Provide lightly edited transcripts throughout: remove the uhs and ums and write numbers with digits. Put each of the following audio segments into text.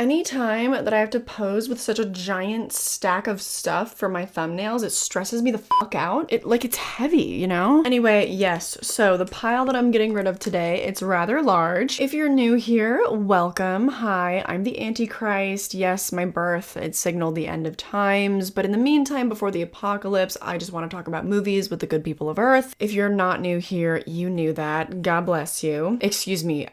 anytime that I have to pose with such a giant stack of stuff for my thumbnails, it stresses me the fuck out. It's heavy, you know? Anyway, yes, so the pile that I'm getting rid of today, it's rather large. If you're new here, welcome. Hi, I'm the Antichrist. Yes, my birth, it signaled the end of times, but in the meantime, before the apocalypse, I just want to talk about movies with the good people of Earth. If you're not new here, you knew that. God bless you. Excuse me,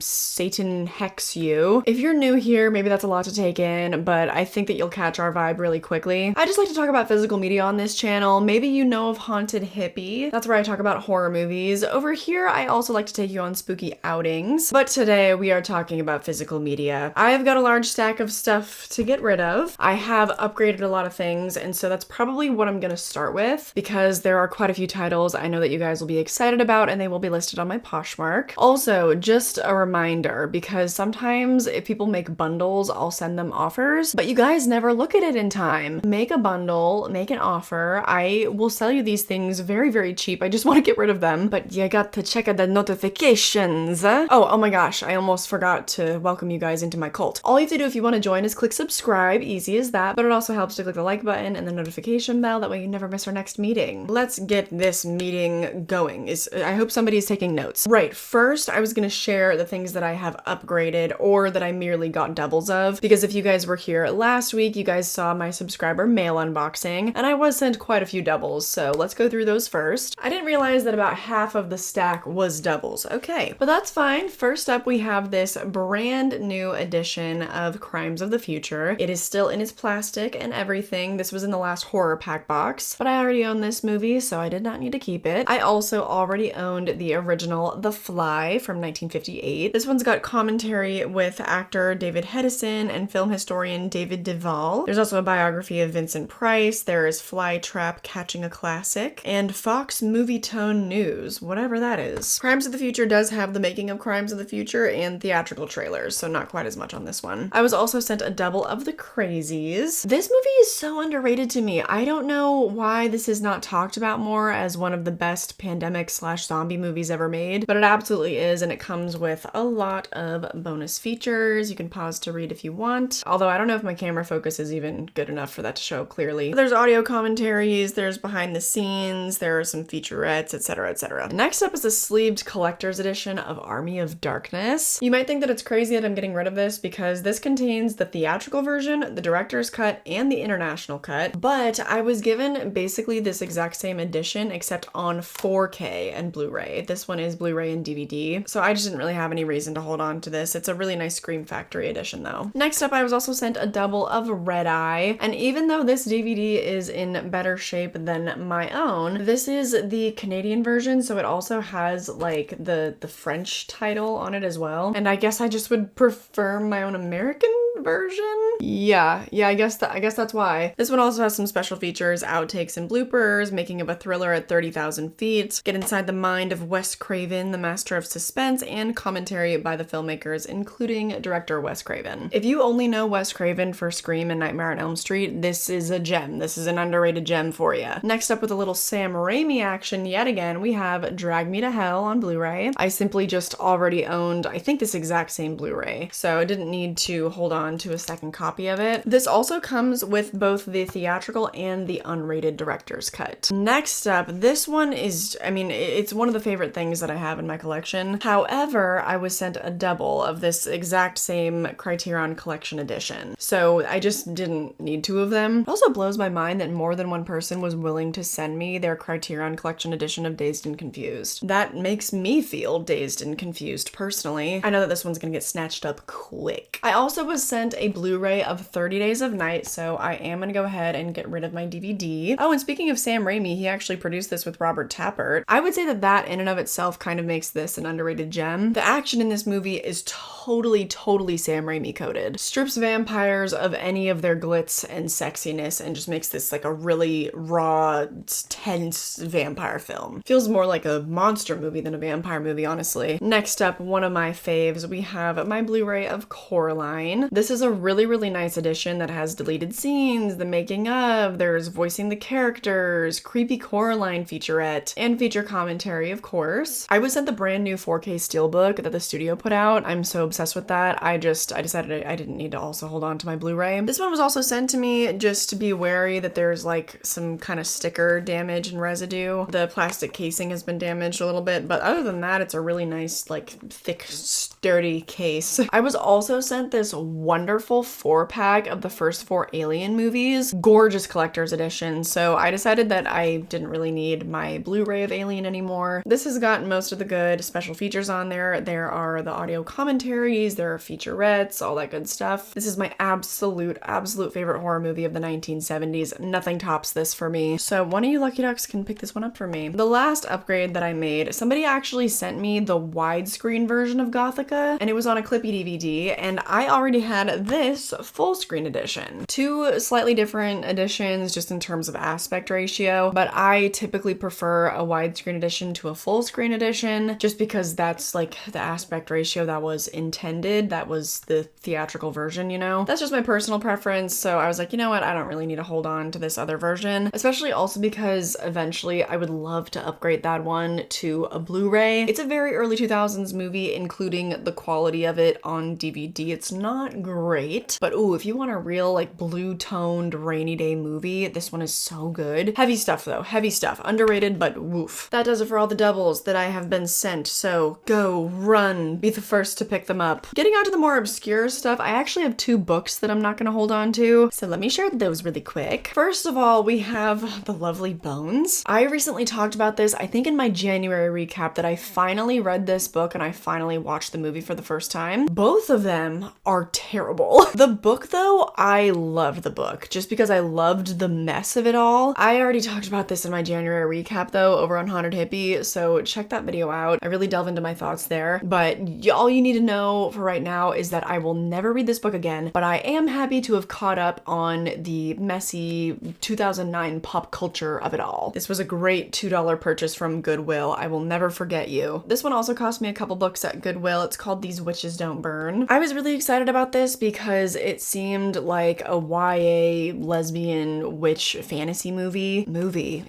Satan hex you. If you're new here, maybe that's a lot to take in, but I think that you'll catch our vibe really quickly. I just like to talk about physical media on this channel. Maybe you know of Haunted Hippie. That's where I talk about horror movies. Over here, I also like to take you on spooky outings, but today we are talking about physical media. I've got a large stack of stuff to get rid of. I have upgraded a lot of things, and so that's probably what I'm gonna start with because there are quite a few titles I know that you guys will be excited about, and they will be listed on my Poshmark. Also, just a reminder, because sometimes if people make bundles, I'll send them offers, but you guys never look at it in time. Make a bundle, make an offer. I will sell you these things very, very cheap. I just want to get rid of them, but you got to check out the notifications. Oh my gosh, I almost forgot to welcome you guys into my cult. All you have to do if you want to join is click subscribe, easy as that, but it also helps to click the like button and the notification bell, that way you never miss our next meeting. Let's get this meeting going. I hope somebody's taking notes. Right, first I was gonna share the things that I have upgraded or that I merely got doubles of, because if you guys were here last week, you guys saw my subscriber mail unboxing, and I was sent quite a few doubles, so let's go through those first. I didn't realize that about half of the stack was doubles. Okay, but that's fine. First up, we have this brand new edition of Crimes of the Future. It is still in its plastic and everything. This was in the last horror pack box, but I already own this movie, so I did not need to keep it. I also already owned the original The Fly from 1958. This one's got commentary with actor David Hedison and film historian David Duvall. There's also a biography of Vincent Price. There is Fly Trap Catching a Classic, and Fox Movie Tone News, whatever that is. Crimes of the Future does have the making of Crimes of the Future and theatrical trailers, so not quite as much on this one. I was also sent a double of The Crazies. This movie is so underrated to me. I don't know why this is not talked about more as one of the best pandemic/zombie movies ever made, but it absolutely is, and it comes with a lot of bonus features. You can pause to read if you want, although I don't know if my camera focus is even good enough for that to show clearly. There's audio commentaries, there's behind the scenes, there are some featurettes, etc., etc. Next up is a sleeved collector's edition of Army of Darkness. You might think that it's crazy that I'm getting rid of this because this contains the theatrical version, the director's cut, and the international cut, but I was given basically this exact same edition except on 4K and Blu-ray. This one is Blu-ray and DVD, so I just didn't really have any reason to hold on to this. It's a really nice Scream Factory edition though. Next up, I was also sent a double of Red Eye, and even though this DVD is in better shape than my own, this is the Canadian version, so it also has like the French title on it as well, and I guess I just would prefer my own American version. Yeah, I guess that's why. This one also has some special features, outtakes and bloopers, making of a thriller at 30,000 feet, get inside the mind of Wes Craven, the master of suspense, and commentary by the filmmakers, including director Wes Craven. If you only know Wes Craven for Scream and Nightmare on Elm Street, this is a gem. This is an underrated gem for you. Next up, with a little Sam Raimi action yet again, we have Drag Me to Hell on Blu-ray. I simply just already owned, I think, this exact same Blu-ray, so I didn't need to hold on to a second copy of it. This also comes with both the theatrical and the unrated director's cut. Next up, this one is, I mean, it's one of the favorite things that I have in my collection. However, I was sent a double of this exact same Criterion Collection edition, so I just didn't need two of them. It also blows my mind that more than one person was willing to send me their Criterion Collection edition of Dazed and Confused. That makes me feel dazed and confused personally. I know that this one's gonna get snatched up quick. I also was sent a Blu-ray of 30 Days of Night, so I am gonna go ahead and get rid of my DVD. Oh, and speaking of Sam Raimi, he actually produced this with Robert Tappert. I would say that that in and of itself kind of makes this an underrated gem. The action in this movie is totally Sam Raimi coded. Strips vampires of any of their glitz and sexiness and just makes this like a really raw, tense vampire film. Feels more like a monster movie than a vampire movie, honestly. Next up, one of my faves, we have my Blu-ray of Coraline. This This is a really, really nice edition that has deleted scenes, the making of, there's voicing the characters, creepy Coraline featurette, and feature commentary, of course. I was sent the brand new 4K steelbook that the studio put out. I'm so obsessed with that. I decided I didn't need to also hold on to my Blu-ray. This one was also sent to me just to be wary that there's like some kind of sticker damage and residue. The plastic casing has been damaged a little bit, but other than that, it's a really nice, like, thick, sturdy case. I was also sent this wonderful 4-pack of the first 4 Alien movies. Gorgeous collector's edition. So I decided that I didn't really need my Blu-ray of Alien anymore. This has got most of the good special features on there. There are the audio commentaries, there are featurettes, all that good stuff. This is my absolute favorite horror movie of the 1970s. Nothing tops this for me. So one of you lucky ducks can pick this one up for me. The last upgrade that I made, somebody actually sent me the widescreen version of Gothica, and it was on a Clippy DVD, and I already had this full screen edition. 2 slightly different editions just in terms of aspect ratio, but I typically prefer a widescreen edition to a full screen edition just because that's like the aspect ratio that was intended. That was the theatrical version, you know? That's just my personal preference, so I was like, you know what, I don't really need to hold on to this other version, especially also because eventually I would love to upgrade that one to a Blu-ray. It's a very early 2000s movie, including the quality of it on DVD. It's not great, but ooh, if you want a real like blue-toned rainy day movie, this one is so good. Heavy stuff though, heavy stuff. Underrated, but woof. That does it for all the doubles that I have been sent, so go, run, be the first to pick them up. Getting on to the more obscure stuff, I actually have 2 books that I'm not gonna hold on to, so let me share those really quick. First of all, we have The Lovely Bones. I recently talked about this, I think in my January recap, that I finally read this book and I finally watched the movie for the first time. Both of them are terrible. The book though, I loved the book just because I loved the mess of it all. I already talked about this in my January recap though over on Haunted Hippie, so check that video out. I really delve into my thoughts there, but all you need to know for right now is that I will never read this book again, but I am happy to have caught up on the messy 2009 pop culture of it all. This was a great $2 purchase from Goodwill. I will never forget you. This one also cost me a couple books at Goodwill. It's called These Witches Don't Burn. I was really excited about this because it seemed like a YA lesbian witch fantasy movie.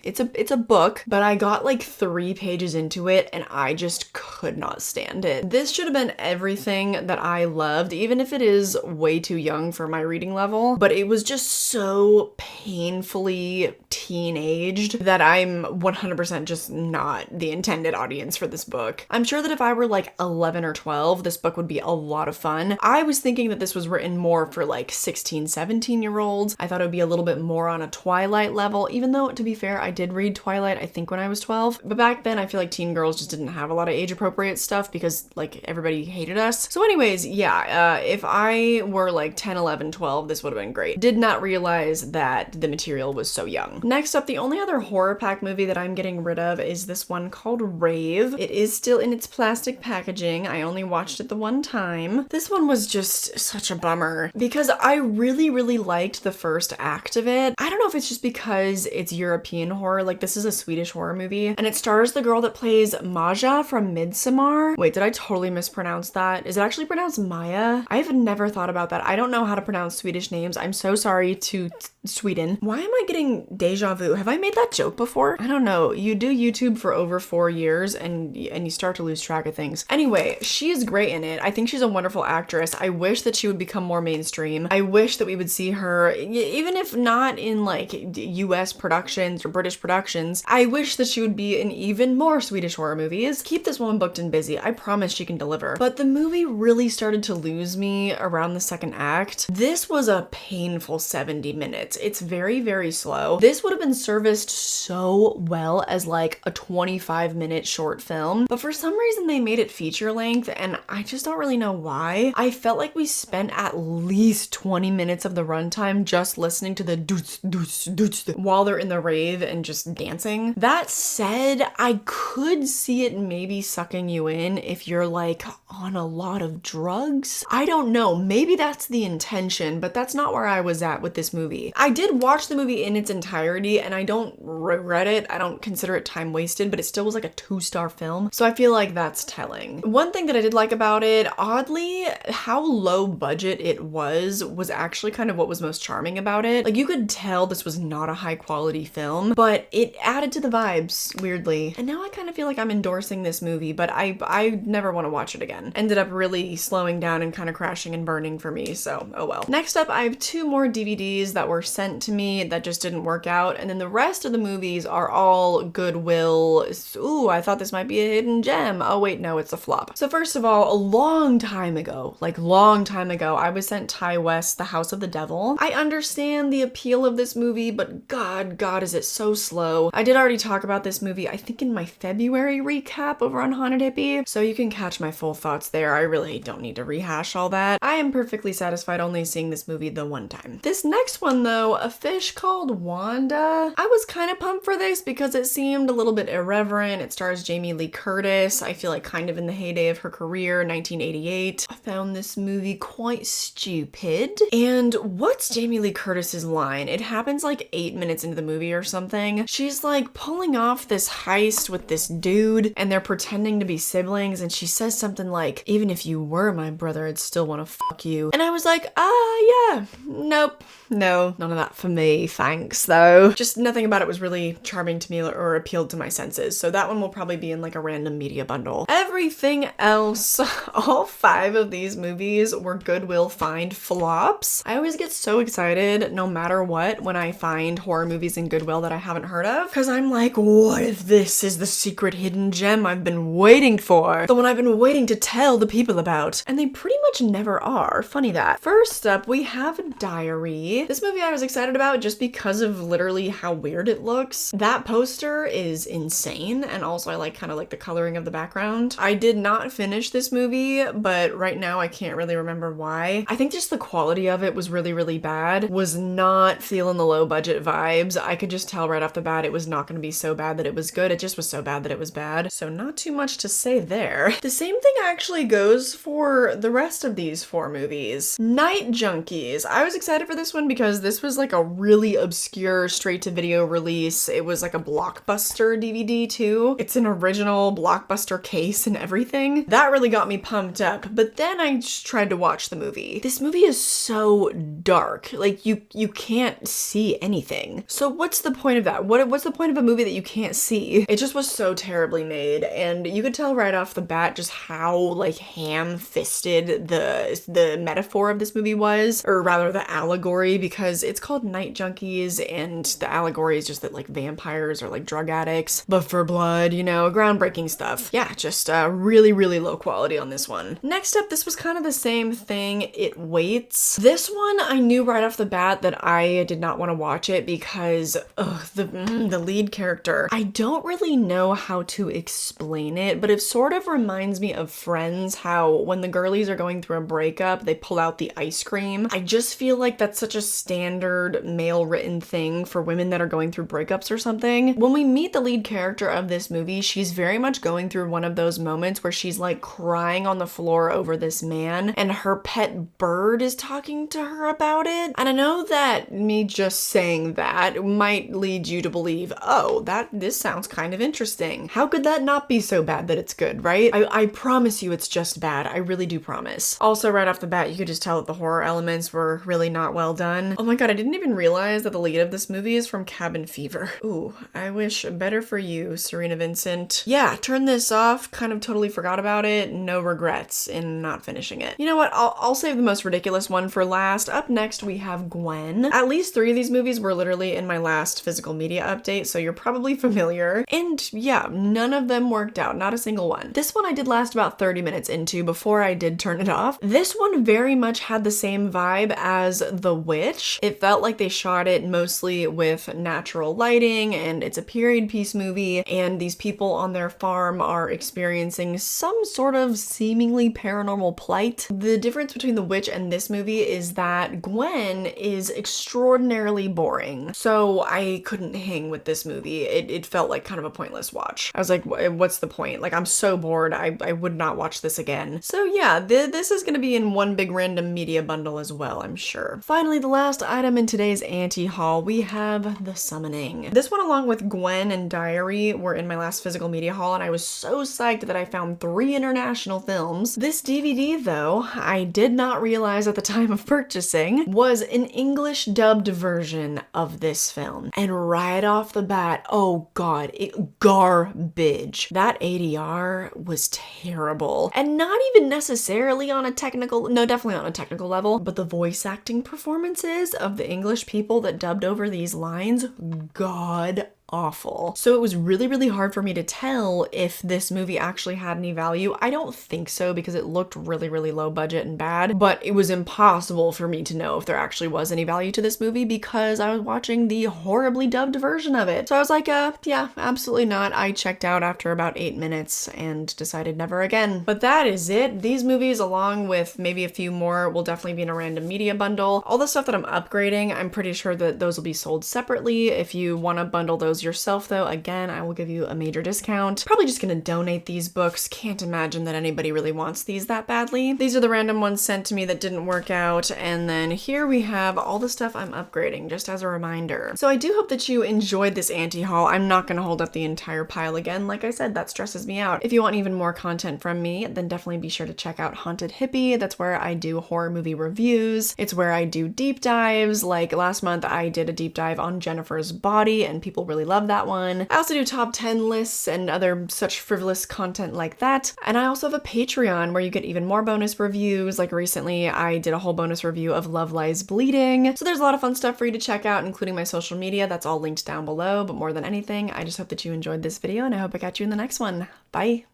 It's a book, but I got like 3 pages into it and I just could not stand it. This should have been everything that I loved, even if it is way too young for my reading level, but it was just so painfully teenaged that I'm 100% just not the intended audience for this book. I'm sure that if I were like 11 or 12, this book would be a lot of fun. I was thinking that this was written more for like 16, 17-year-olds. I thought it would be a little bit more on a Twilight level, even though, to be fair, I did read Twilight, I think, when I was 12. But back then, I feel like teen girls just didn't have a lot of age-appropriate stuff because, like, everybody hated us. So anyways, yeah, if I were like 10, 11, 12, this would have been great. Did not realize that the material was so young. Next up, the only other horror pack movie that I'm getting rid of is this one called Rave. It is still in its plastic packaging. I only watched it the one time. This one was just such a bummer because I really, really liked the first act of it. I don't know if it's just because it's European horror, like this is a Swedish horror movie, and it stars the girl that plays Maja from Midsommar. Wait, did I totally mispronounce that? Is it actually pronounced Maya? I have never thought about that. I don't know how to pronounce Swedish names. I'm so sorry to Sweden. Why am I getting deja vu? Have I made that joke before? I don't know. You do YouTube for over 4 years and you start to lose track of things. Anyway, she is great in it. I think she's a wonderful actress. I wish that she would become more mainstream. I wish that we would see her, even if not in like US productions or British productions, I wish that she would be in even more Swedish horror movies. Keep this woman booked and busy. I promise she can deliver. But the movie really started to lose me around the second act. This was a painful 70 minutes. It's very, very slow. This would have been serviced so well as like a 25-minute short film, but for some reason they made it feature length and I just don't really know why. I felt like we spent at least 20 minutes of the runtime just listening to the doots, doots, doots while they're in the rave and just dancing. That said, I could see it maybe sucking you in if you're like on a lot of drugs. I don't know. Maybe that's the intention, but that's not where I was at with this movie. I did watch the movie in its entirety and I don't regret it. I don't consider it time wasted, but it still was like a 2-star film. So I feel like that's telling. One thing that I did like about it, oddly, how low budget budget it was actually kind of what was most charming about it. Like, you could tell this was not a high quality film, but it added to the vibes, weirdly. And now I kind of feel like I'm endorsing this movie, but I never want to watch it again. Ended up really slowing down and kind of crashing and burning for me, so oh well. Next up, I have 2 more DVDs that were sent to me that just didn't work out, and then the rest of the movies are all Goodwill. Ooh, I thought this might be a hidden gem. Oh wait, no, it's a flop. So first of all, a long time ago, I was sent Ty West, The House of the Devil. I understand the appeal of this movie, but God, is it so slow. I did already talk about this movie, I think in my February recap over on Haunted Hippie, so you can catch my full thoughts there. I really don't need to rehash all that. I am perfectly satisfied only seeing this movie the one time. This next one though, A Fish Called Wanda, I was kind of pumped for this because it seemed a little bit irreverent. It stars Jamie Lee Curtis, I feel like kind of in the heyday of her career, 1988. I found this movie quite stupid. And what's Jamie Lee Curtis's line? It happens like 8 minutes into the movie or something. She's like pulling off this heist with this dude and they're pretending to be siblings, and she says something like, even if you were my brother, I'd still want to fuck you. And I was like, yeah, nope. No, none of that for me, thanks though. Just nothing about it was really charming to me or appealed to my senses, so that one will probably be in like a random media bundle. Everything else, all 5 of these movies were Goodwill find flops. I always get so excited no matter what when I find horror movies in Goodwill that I haven't heard of, because I'm like, what if this is the secret hidden gem I've been waiting for? The one I've been waiting to tell the people about. And they pretty much never are. Funny that. First up, we have Diary. This movie I was excited about just because of literally how weird it looks. That poster is insane, and also I like kind of like the coloring of the background. I did not finish this movie, but right now I can't really remember why. I think just the quality of it was really bad. Was not feeling the low budget vibes. I could just tell right off the bat it was not going to be so bad that it was good. It just was so bad that it was bad. So not too much to say there. The same thing actually goes for the rest of these 4 movies. Night Junkies. I was excited for this one because this was like a really obscure straight-to-video release. It was like a Blockbuster DVD too. It's an original Blockbuster case and everything. That really got me pumped up, but then I just tried to watch the movie. This movie is so dark. Like, you can't see anything. So what's the point of that? What's the point of a movie that you can't see? It just was so terribly made, and you could tell right off the bat just how like ham-fisted the metaphor of this movie was, or rather the allegory, because it's called Night Junkies and the allegory is just that like vampires are like drug addicts, but for blood, you know, groundbreaking stuff. Yeah, just really low quality on this one. Next up, this was kind of the same thing, It Waits. This one, I knew right off the bat that I did not want to watch it because the lead character, I don't really know how to explain it, but it sort of reminds me of Friends, how when the girlies are going through a breakup, they pull out the ice cream. I just feel like that's such a standard male written thing for women that are going through breakups or something. When we meet the lead character of this movie, she's very much going through one of those moments where she's like crying on the floor over this man and her pet bird is talking to her about it. And I know that me just saying that might lead you to believe, oh, this sounds kind of interesting. How could that not be so bad that it's good, right? I promise you it's just bad. I really do promise. Also, right off the bat, you could just tell that the horror elements were really not well done. Oh my god, I didn't even realize that the lead of this movie is from Cabin Fever. Ooh, I wish better for you, Serena Vincent. Yeah, turn this off, kind of totally forgot about it, no regrets in not finishing it. You know what, I'll save the most ridiculous one for last. Up next, we have Gwen. At least 3 of these movies were literally in my last physical media update, so you're probably familiar. And yeah, none of them worked out, not a single one. This one I did last about 30 minutes into before I did turn it off. This one very much had the same vibe as The Witch. It felt like they shot it mostly with natural lighting, and it's a period piece movie, and these people on their farm are experiencing some sort of seemingly paranormal plight. The difference between The Witch and this movie is that Gwen is extraordinarily boring, so I couldn't hang with this movie. It felt like kind of a pointless watch. I was like, what's the point? Like, I'm so bored, I would not watch this again. So yeah, this is gonna be in one big random media bundle as well, I'm sure. Finally, the last item in today's anti-haul, we have The Summoning. This one, along with Gwen and Diary, were in my last physical media haul, and I was so psyched that I found 3 international films. This DVD, though, I did not realize at the time of purchasing was an English dubbed version of this film. And right off the bat, oh god, garbage. That ADR was terrible. And not even necessarily on a technical, no, definitely on a technical level, but the voice acting performances of the English people that dubbed over these lines, god awful. So it was really, really hard for me to tell if this movie actually had any value. I don't think so because it looked really, really low budget and bad, but it was impossible for me to know if there actually was any value to this movie because I was watching the horribly dubbed version of it. So I was like, yeah, absolutely not. I checked out after about 8 minutes and decided never again. But that is it. These movies, along with maybe a few more, will definitely be in a random media bundle. All the stuff that I'm upgrading, I'm pretty sure that those will be sold separately. If you want to bundle those yourself though, again, I will give you a major discount. Probably just gonna donate these books. Can't imagine that anybody really wants these that badly. These are the random ones sent to me that didn't work out. And then here we have all the stuff I'm upgrading, just as a reminder. So I do hope that you enjoyed this anti-haul. I'm not gonna hold up the entire pile again. Like I said, that stresses me out. If you want even more content from me, then definitely be sure to check out Haunted Hippie. That's where I do horror movie reviews. It's where I do deep dives. Like last month, I did a deep dive on Jennifer's Body and people really love that one. I also do top 10 lists and other such frivolous content like that. And I also have a Patreon where you get even more bonus reviews. Like recently, I did a whole bonus review of Love Lies Bleeding. So there's a lot of fun stuff for you to check out, including my social media. That's all linked down below. But more than anything, I just hope that you enjoyed this video and I hope I catch you in the next one. Bye.